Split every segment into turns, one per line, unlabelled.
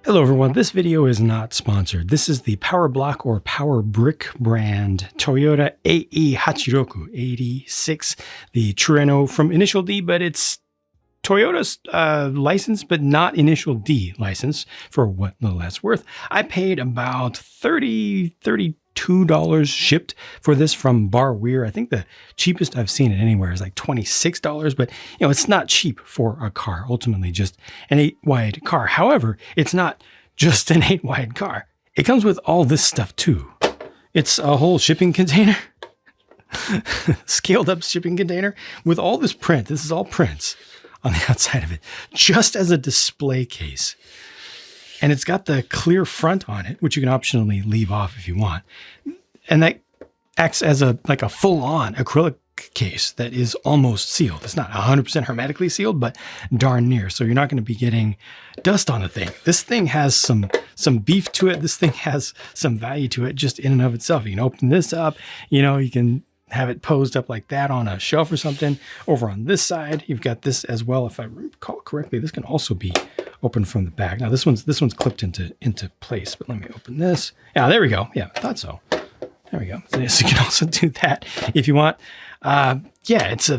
Hello everyone, this video is not sponsored. This is the Power Block or Power Brick brand Toyota AE86, the Trueno from Initial D, but it's Toyota's license, but not Initial D license for what little that's worth. I paid about $32 shipped for this from Bar Weir. I think the cheapest I've seen it anywhere is like $26, but you know, it's not cheap for a car, ultimately just an 8-wide car. However, it's not just an 8-wide car. It comes with all this stuff too. It's a whole shipping container, scaled up shipping container with all this print. This is all prints on the outside of it, just as a display case. And it's got the clear front on it, which you can optionally leave off if you want. And that acts as a full-on acrylic case that is almost sealed. It's not 100% hermetically sealed, but darn near. So you're not going to be getting dust on the thing. This thing has some beef to it. This thing has some value to it just in and of itself. You can open this up, you know, you can have it posed up like that on a shelf or something. Over on this side, you've got this as well. If I recall correctly, this can also be open from the back. Now this one's clipped into place, but let me open this. Yeah, there we go. Yeah, I thought so. There we go. So yes, you can also do that if you want. Yeah, it's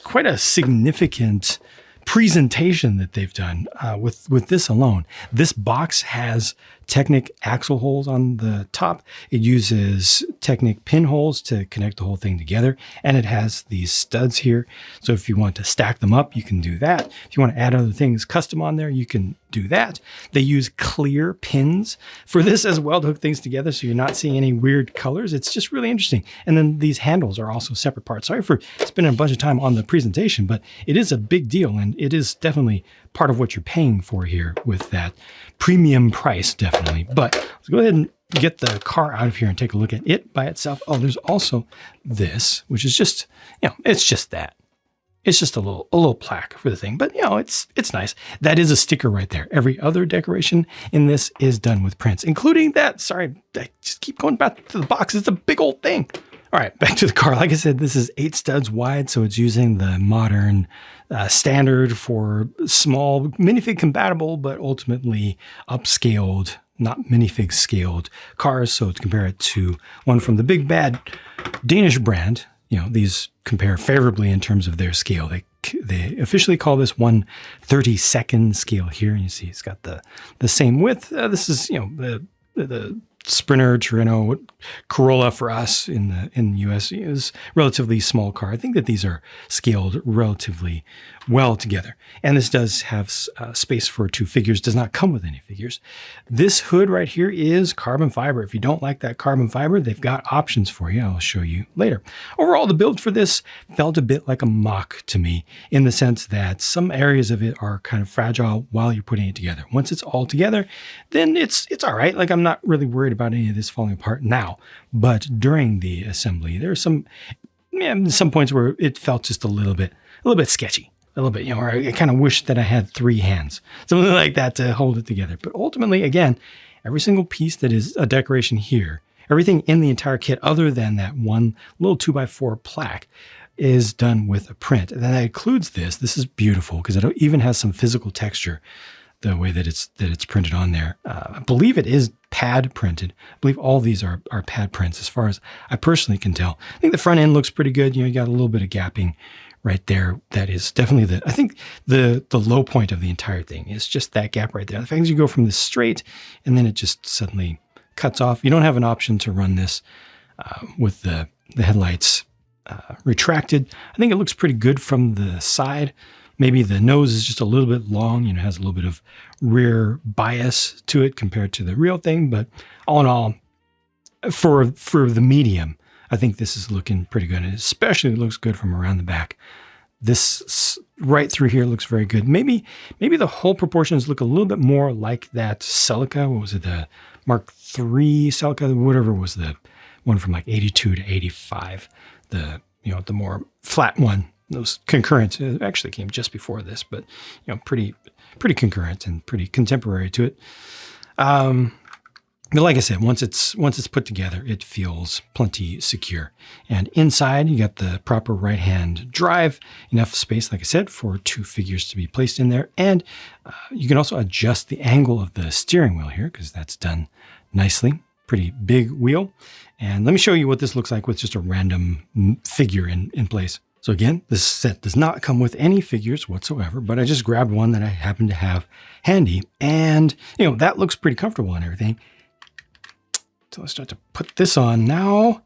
quite a significant presentation that they've done with this alone. This box has Technic axle holes on the top. It uses Technic pinholes to connect the whole thing together. And it has these studs here. So if you want to stack them up, you can do that. If you want to add other things custom on there, you can do that. They use clear pins for this as well to hook things together, so you're not seeing any weird colors. It's just really interesting. And then these handles are also separate parts. Sorry for spending a bunch of time on the presentation, but it is a big deal, and it is definitely part of what you're paying for here with that premium price, definitely. But let's go ahead and get the car out of here and take a look at it by itself. Oh, there's also this, which is just, you know, it's just that. It's just a little plaque for the thing, but you know, it's nice. That is a sticker right there. Every other decoration in this is done with prints, including that. Sorry, I just keep going back to the box. It's a big old thing. All right, back to the car. Like I said, this is 8 studs wide, so it's using the modern standard for small minifig compatible, but ultimately upscaled, not minifig scaled cars. So to compare it to one from the big bad Danish brand, you know, these compare favorably in terms of their scale. They officially call this 1/32nd scale here, and you see it's got the same width. This is, you know, the Sprinter, Trueno, Corolla for us in the US is relatively small car. I think that these are scaled relatively well together. And this does have space for 2 figures, does not come with any figures. This hood right here is carbon fiber. If you don't like that carbon fiber, they've got options for you. I'll show you later. Overall, the build for this felt a bit like a mock to me, in the sense that some areas of it are kind of fragile while you're putting it together. Once it's all together, then it's all right. Like, I'm not really worried about any of this falling apart now, but during the assembly, there are some points where it felt just a little bit sketchy, a little bit, you know, or I kind of wish that I had 3 hands, something like that to hold it together. But ultimately, again, every single piece that is a decoration here, everything in the entire kit, other than that one little 2x4 plaque, is done with a print. And that includes this. This is beautiful because it even has some physical texture, the way that it's printed on there. I believe it is pad printed. I believe all these are pad prints as far as I personally can tell. I think the front end looks pretty good. You know, you got a little bit of gapping right there. That is definitely I think the low point of the entire thing is just that gap right there. The fact is you go from this straight and then it just suddenly cuts off. You don't have an option to run this with the headlights retracted. I think it looks pretty good from the side. Maybe the nose is just a little bit long, you know, has a little bit of rear bias to it compared to the real thing. But all in all, for the medium, I think this is looking pretty good. And especially looks good from around the back. This right through here looks very good. Maybe the whole proportions look a little bit more like that Celica. What was it? The Mark III Celica, whatever was the one from like 82 to 85. The more flat one. Those concurrent, it actually came just before this, but you know, pretty concurrent and pretty contemporary to it. But like I said, once it's put together, it feels plenty secure. And inside, you got the proper right-hand drive, enough space, like I said, for 2 figures to be placed in there. And you can also adjust the angle of the steering wheel here, because that's done nicely. Pretty big wheel. And let me show you what this looks like with just a random figure in place. So again, this set does not come with any figures whatsoever, but I just grabbed one that I happen to have handy. And, that looks pretty comfortable and everything. So let's start to put this on now.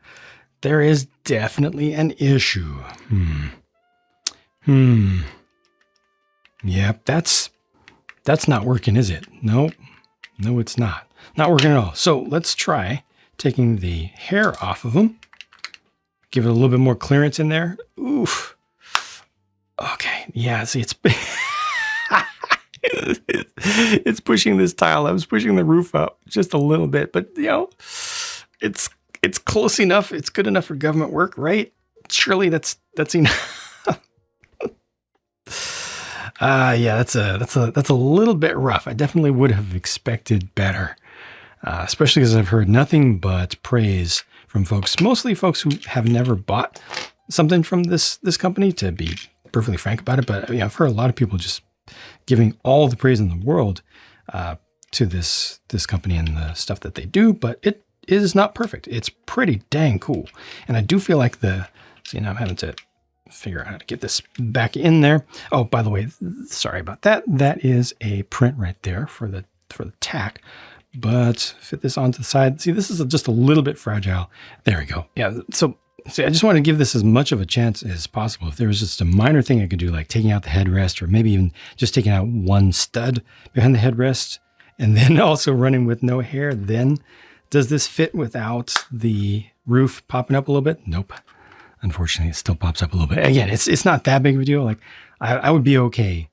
There is definitely an issue. Yep, that's not working, is it? Nope. No, it's not. Not working at all. So let's try taking the hair off of them. Give it a little bit more clearance in there. Oof. Okay. Yeah, see, it's it's pushing this tile. I was pushing the roof up just a little bit, but it's close enough. It's good enough for government work, right? Surely that's enough. Yeah, that's a little bit rough. I definitely would have expected better, especially because I've heard nothing but praise from folks, mostly folks who have never bought something from this company, to be perfectly frank about it. But I've heard a lot of people just giving all the praise in the world to this company and the stuff that they do, but it is not perfect. It's pretty dang cool. And I do feel like now I'm having to figure out how to get this back in there. Oh, by the way, sorry about that. That is a print right there for the tack. But fit this onto the side. See, this is just a little bit fragile. There we go. Yeah, so see, I just want to give this as much of a chance as possible. If there was just a minor thing I could do, like taking out the headrest, or maybe even just taking out one stud behind the headrest, and then also running with no hair, then does this fit without the roof popping up a little bit? Nope. Unfortunately, it still pops up a little bit. Again, it's not that big of a deal. Like I would be okay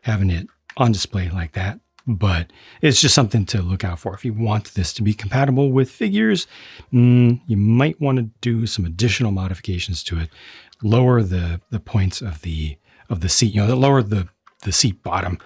having it on display like that, but it's just something to look out for. If you want this to be compatible with figures, you might want to do some additional modifications to it. Lower the points of the seat, lower the seat bottom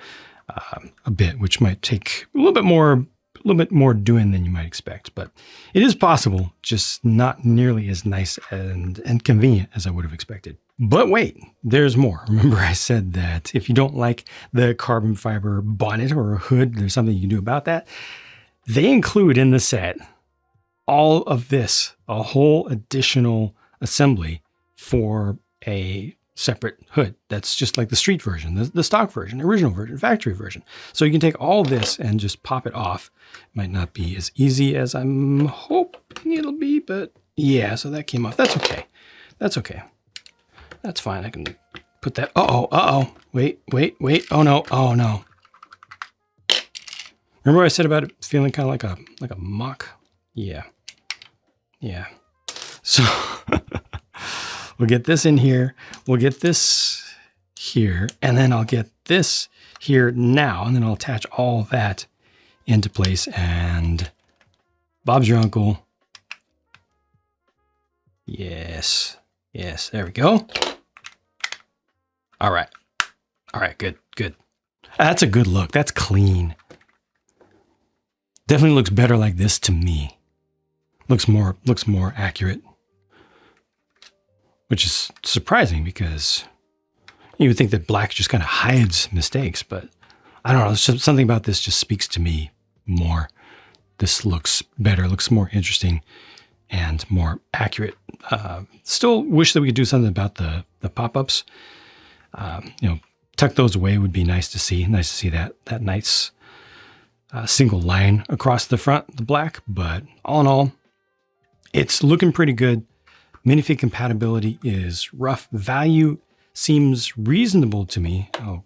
a bit, which might take a little bit more doing than you might expect, but it is possible, just not nearly as nice and convenient as I would have expected. But wait, there's more. Remember I said that if you don't like the carbon fiber bonnet or hood, there's something you can do about that. They include in the set all of this, a whole additional assembly for a separate hood. That's just like the street version, the stock version, original version, factory version. So you can take all this and just pop it off. Might not be as easy as I'm hoping it'll be, but yeah, so that came off. That's okay. That's okay. That's fine. I can put that. Wait. Oh no. Remember what I said about it feeling kind of like a mock? Yeah. So we'll get this in here. We'll get this here, and then I'll get this here now, and then I'll attach all that into place, and Bob's your uncle. Yes, there we go. All right, good. That's a good look. That's clean. Definitely looks better like this to me. Looks more accurate. Which is surprising because you would think that black just kind of hides mistakes, but I don't know. Something about this just speaks to me more. This looks better, looks more interesting and more accurate. Still wish that we could do something about the pop-ups. Tuck those away would be nice to see. Nice to see that nice single line across the front, the black. But all in all, it's looking pretty good. Minifig compatibility is rough. Value seems reasonable to me. I'll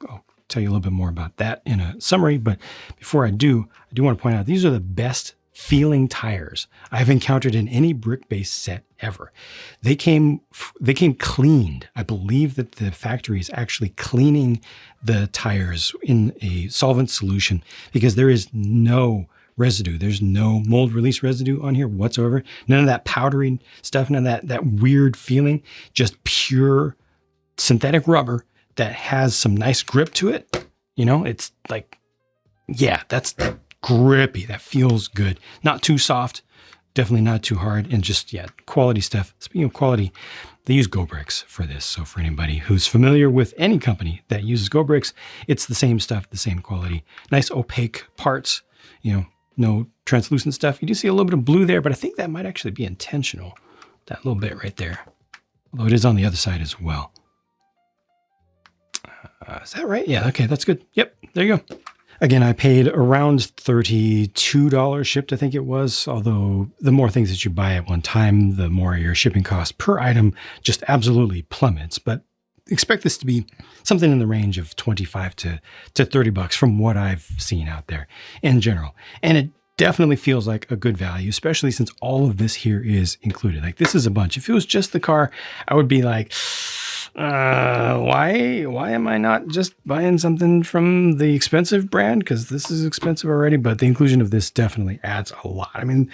tell you a little bit more about that in a summary. But before I do want to point out these are the best feeling tires I've encountered in any brick-based set ever. They came cleaned. I believe that the factory is actually cleaning the tires in a solvent solution because there is no residue. There's no mold release residue on here whatsoever. None of that powdery stuff, none of that weird feeling, just pure synthetic rubber that has some nice grip to it. It's like, yeah, that's grippy. That feels good. Not too soft, definitely not too hard, and just, yeah, quality stuff. Speaking of quality, they use Go Bricks for this. So for anybody who's familiar with any company that uses Go Bricks, it's the same stuff, the same quality. Nice opaque parts, you know, no translucent stuff. You do see a little bit of blue there, but I think that might actually be intentional. That little bit right there. Although it is on the other side as well. Is that right? Yeah, okay, that's good. Yep, there you go. Again, I paid around $32 shipped, I think it was. Although the more things that you buy at one time, the more your shipping cost per item just absolutely plummets. But expect this to be something in the range of 25 to 30 bucks from what I've seen out there in general. And it definitely feels like a good value, especially since all of this here is included. Like, this is a bunch. If it was just the car, I would be like, why am I not just buying something from the expensive brand? Because this is expensive already. But the inclusion of this definitely adds a lot. I mean,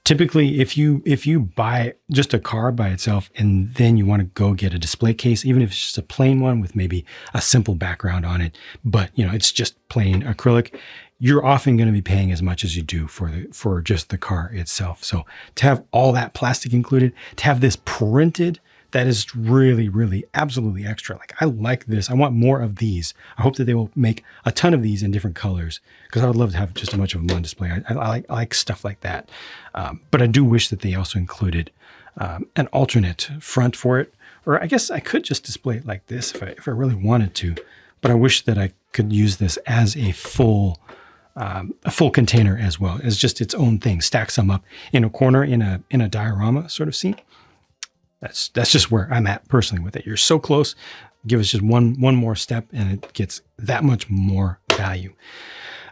typically, if you buy just a car by itself and then you want to go get a display case, even if it's just a plain one with maybe a simple background on it, but you know, it's just plain acrylic, you're often going to be paying as much as you do for just the car itself. So to have all that plastic included, to have this printed, that is really, really absolutely extra. Like, I like this. I want more of these. I hope that they will make a ton of these in different colors, because I would love to have just a bunch of them on display. I like stuff like that. But I do wish that they also included an alternate front for it. Or I guess I could just display it like this if I really wanted to. But I wish that I could use this as a full container as well, as just its own thing. Stack some up in a corner in a diorama sort of scene. That's just where I'm at personally with it. You're so close. Give us just one more step and it gets that much more value.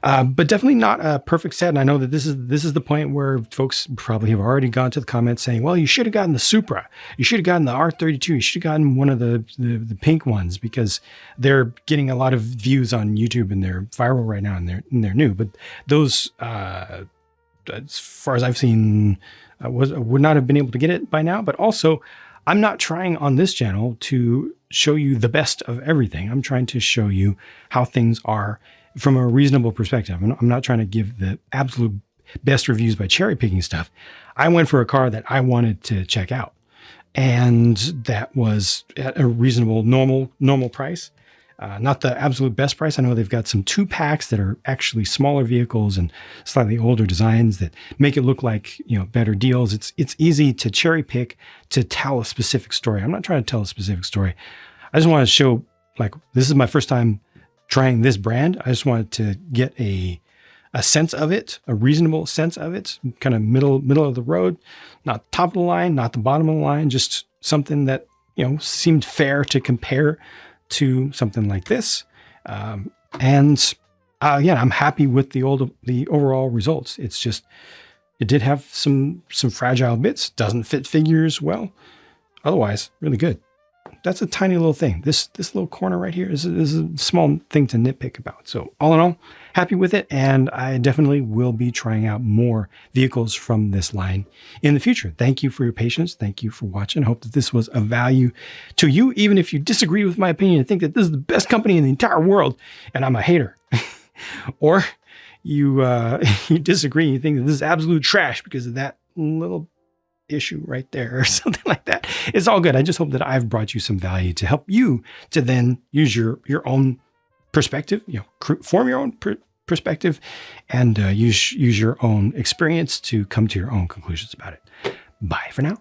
But definitely not a perfect set. And I know that this is the point where folks probably have already gone to the comments saying, well, you should have gotten the Supra. You should have gotten the R32. You should have gotten one of the pink ones, because they're getting a lot of views on YouTube and they're viral right now and they're new. But those, as far as I've seen, would not have been able to get it by now. But also, I'm not trying on this channel to show you the best of everything. I'm trying to show you how things are from a reasonable perspective. I'm not trying to give the absolute best reviews by cherry picking stuff. I went for a car that I wanted to check out, and that was at a reasonable, normal price. Not the absolute best price. I know they've got some 2-packs that are actually smaller vehicles and slightly older designs that make it look like, you know, better deals. It's easy to cherry pick to tell a specific story. I'm not trying to tell a specific story. I just want to show, like, this is my first time trying this brand. I just wanted to get a sense of it, a reasonable sense of it, kind of middle of the road, not top of the line, not the bottom of the line, just something that, you know, seemed fair to compare to something like this. Yeah, I'm happy with the overall results. It's just, it did have some fragile bits, doesn't fit figures well. Otherwise, really good. That's a tiny little thing. This little corner right here is a small thing to nitpick about. So all in all, happy with it. And I definitely will be trying out more vehicles from this line in the future. Thank you for your patience. Thank you for watching. I hope that this was of value to you, even if you disagree with my opinion and think that this is the best company in the entire world and I'm a hater. Or you disagree and you think that this is absolute trash because of that little issue right there or something like that. It's all good. I just hope that I've brought you some value to help you to then use your own perspective, you know, form your own perspective and use your own experience to come to your own conclusions about it. Bye for now.